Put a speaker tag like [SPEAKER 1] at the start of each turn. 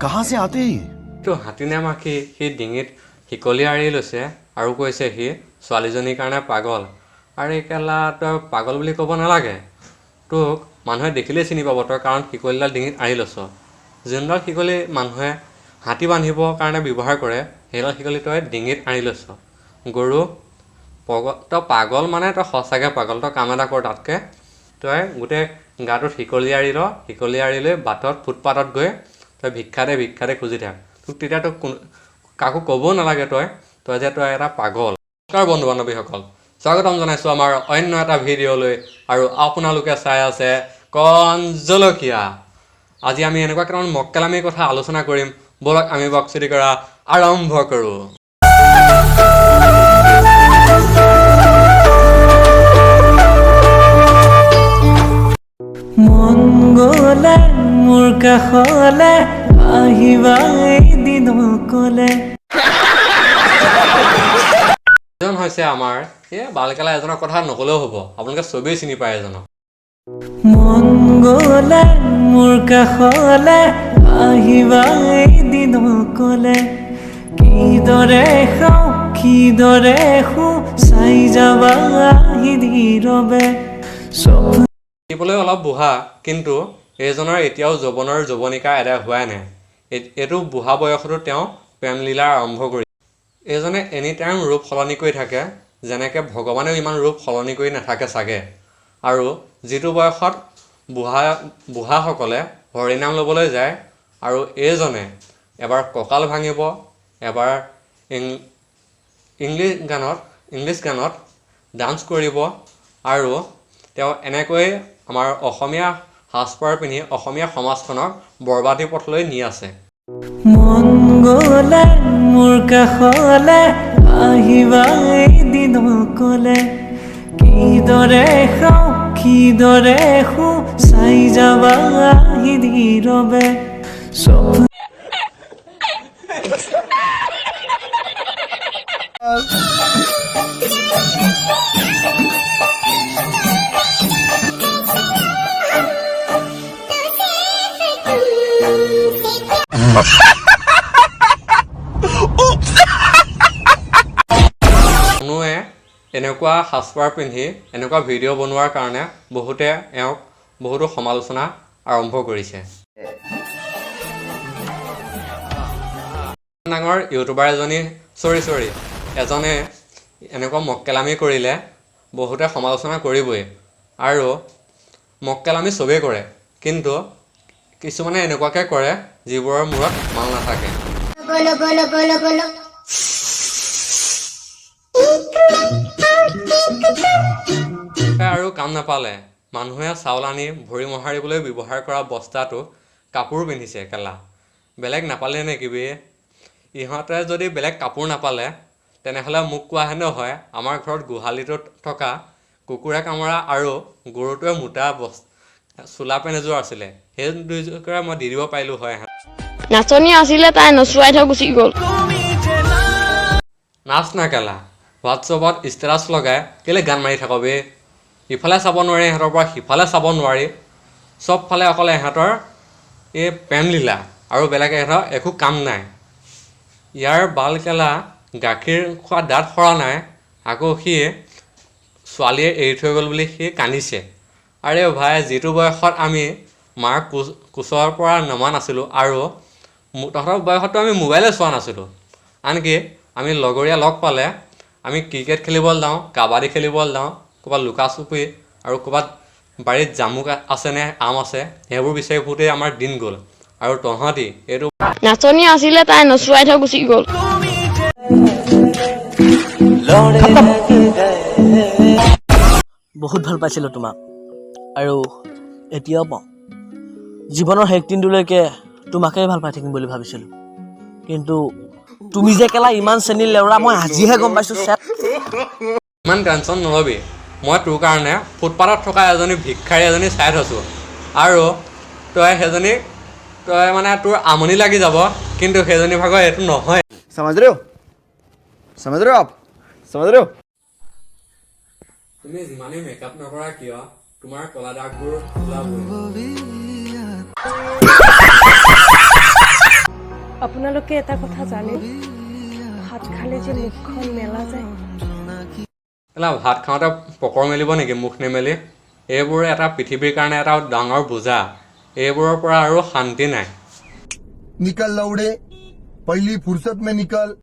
[SPEAKER 1] कहाँ से आते हैं
[SPEAKER 2] तो हाथीने माखी ही डिंगित हिकली आड़ी লৈছে আৰু কৈছে হি ছোৱালীজনীৰ কাৰণে পাগল আৰু কেলা তই পাগল বুলি ক'ব নালাগে তোক মানুহে দেখিলে চিনি পাব তই কাৰণ হিকলিডাল ডিঙিত আৰি লৈছ যোনডাল হিকলি মানুহে হাতী বান্ধিবৰ কাৰণে ব্যৱহাৰ কৰে সেইডাল হিকলি তই ডিঙিত আৰি লৈছ গৰু তই পাগল মানে তই সঁচাকৈ পাগল তই কাম এটা কৰ তাতকৈ তই গোটেই গাটোত হিকলি আৰি লৈ বাটত ফুটপাথত গৈ তই ভিক্ষা দে খুজি থাক তোক তেতিয়া তোক কাকো ক'বও নালাগে তই যে তই এটা পাগল নমস্কাৰ বন্ধু বান্ধৱীসকল স্বাগতম জনাইছোঁ আমাৰ অন্য এটা ভিডিঅ'লৈ আৰু আপোনালোকে চাই আছে কণ জলকীয়া আজি আমি এনেকুৱা কেইটামান মক্কেলামীৰ কথা আলোচনা কৰিম বলক আমি বকচদি কৰা আৰম্ভ কৰোঁ
[SPEAKER 3] মংগলে মোৰ কাষলে আহিবা এদিন কলে
[SPEAKER 2] এজন হৈছে আমাৰ এই বালকেলা এজনৰ কথা নকলেও হ'ব আপোনালোকে চবেই চিনি পায় এজনক
[SPEAKER 3] মংগলে মোৰ কাষলে আহিবা এদিন কলে কিদৰে খাওঁ কিদৰে শু চাই যাবা আহি নীৰৱে
[SPEAKER 2] দেখিবলৈ অলপ বুঢ়া কিন্তু এইজনৰ এতিয়াও যৌৱনৰ যৌৱনিকা এদায় হোৱাই নাই এইটো বুঢ়া বয়সতো তেওঁ প্ৰেমলীলা আৰম্ভ কৰি এইজনে এনি টাইম ৰূপ সলনি কৰি থাকে যেনেকৈ ভগৱানেও ইমান ৰূপ সলনি কৰি নাথাকে চাগে আৰু যিটো বয়সত বুঢ়াসকলে হৰিনাম ল'বলৈ যায় আৰু এইজনে এবাৰ কঁকাল ভাঙিব এবাৰ ইংলিছ গানত ডান্স কৰিব আৰু তেওঁ এনেকৈ আমাৰ অসমীয়া সাজপাৰ পিন্ধি অসমীয়া সমাজখনক বৰবাদী পথলৈ নি আছে
[SPEAKER 3] মংগলে মোৰ কাষলে আহিবা এদিন কলে কিদৰে খাওঁ কিদৰে শু চাই যাবা আহি নীৰৱে
[SPEAKER 2] কোনোৱে এনেকুৱা সাজপাৰ পিন্ধি এনেকুৱা ভিডিঅ' বনোৱাৰ কাৰণে বহুতে এওঁক বহুতো সমালোচনা আৰম্ভ কৰিছে ডাঙৰ ইউটিউবাৰ এজনে এনেকুৱা মক্কেলামী কৰিলে বহুতে সমালোচনা কৰিবই আৰু মক্কেলামী চবেই কৰে কিন্তু কিছুমানে এনেকুৱাকৈ কৰে যিবোৰৰ মূৰত মাল নাথাকে আৰু কাম নাপালে মানুহে চাউল আনি ভৰি মোহাৰিবলৈ ব্যৱহাৰ কৰা বস্তাটো কাপোৰ পিন্ধিছে কেলা বেলেগ নাপালে নে কিবি ইহঁতে যদি বেলেগ কাপোৰ নাপালে তেনেহ'লে মোক কোৱাহেনে হয় আমাৰ ঘৰত গোহালিটোত থকা কুকুৰে কামোৰা আৰু গৰুটোৱে মোটা চোলা পেণ্ট এযোৰ আছিলে সেই দুইযোৰকে মই দি দিব পাৰিলোঁ হয়
[SPEAKER 4] নাচনি আছিলে তাই নচুৱাই থৈ গুচি গ'ল
[SPEAKER 2] নাচ না কেলা হোৱাটছএপত ষ্টেটাছ লগাই কেলৈ গান মাৰি থাক বে ইফালে চাব নোৱাৰি ইহঁতৰ পৰা সিফালে চাব নোৱাৰি চবফালে অকল ইহঁতৰ এই প্ৰেমলীলা আৰু বেলেগ ইহঁতৰ একো কাম নাই ইয়াৰ বাল কেলা গাখীৰ খোৱা দাঁত সৰা নাই আকৌ সি ছোৱালীয়ে এৰি থৈ গ'ল বুলি সি কান্দিছে আৰে ভাই যিটো বয়সত আমি মাৰ কোচৰ পৰা নমা নাছিলোঁ আৰু তহঁতৰ বয়সততো আমি মোবাইলে চোৱা নাছিলোঁ আনকি আমি লগৰীয়া লগ পালে আমি ক্ৰিকেট খেলিবলৈ যাওঁ কাবাডী খেলিবলৈ যাওঁ ক'ৰবাত লুকা চুপি আৰু ক'ৰবাত বাৰীত জামুক আছেনে আম আছে সেইবোৰ বিচাৰি ফুৰোঁতেই আমাৰ দিন গ'ল আৰু তহঁতি এইটো
[SPEAKER 4] নাচনি আছিলে তাই নচুৱাই থৈ গুচি গ'ল
[SPEAKER 5] বহুত ভাল পাইছিলোঁ তোমাক আৰু এতিয়াও পাওঁ জীৱনৰ শেষ দিনটোলৈকে তোমাকেই ভাল পাই থাকিম বুলি ভাবিছিলোঁ কিন্তু তুমি যে কেলা ইমান চেনি লেউৰা মই আজিহে গম পাইছোঁ
[SPEAKER 2] ইমান টেনশ্যন নল'বি মই তোৰ কাৰণে ফুটপাথত থকা এজনী ভিক্ষাৰী এজনী চাই থৈছোঁ আৰু তই মানে তোৰ আমনি লাগি যাব কিন্তু সেইজনী ভাগৰ এইটো নহয়
[SPEAKER 1] समझ रहे हो आप
[SPEAKER 2] তুমি যিমানেই মেকআপ নকৰা কিয় তোমাৰ কলা দাগবোৰ ওলাবই
[SPEAKER 6] আপোনালোকে এটা কথা জানে ভাত খালে যে মুখখন মেলা যায়
[SPEAKER 2] এলা ভাত খাওঁতে পকৰ মেলিব নেকি মুখ নেমেলি এইবোৰ এটা পৃথিৱীৰ কাৰণে এটা ডাঙৰ বোজা এইবোৰৰ পৰা আৰু শান্তি নাই
[SPEAKER 7] निकल लौड़े पहली फुर्सत में निकल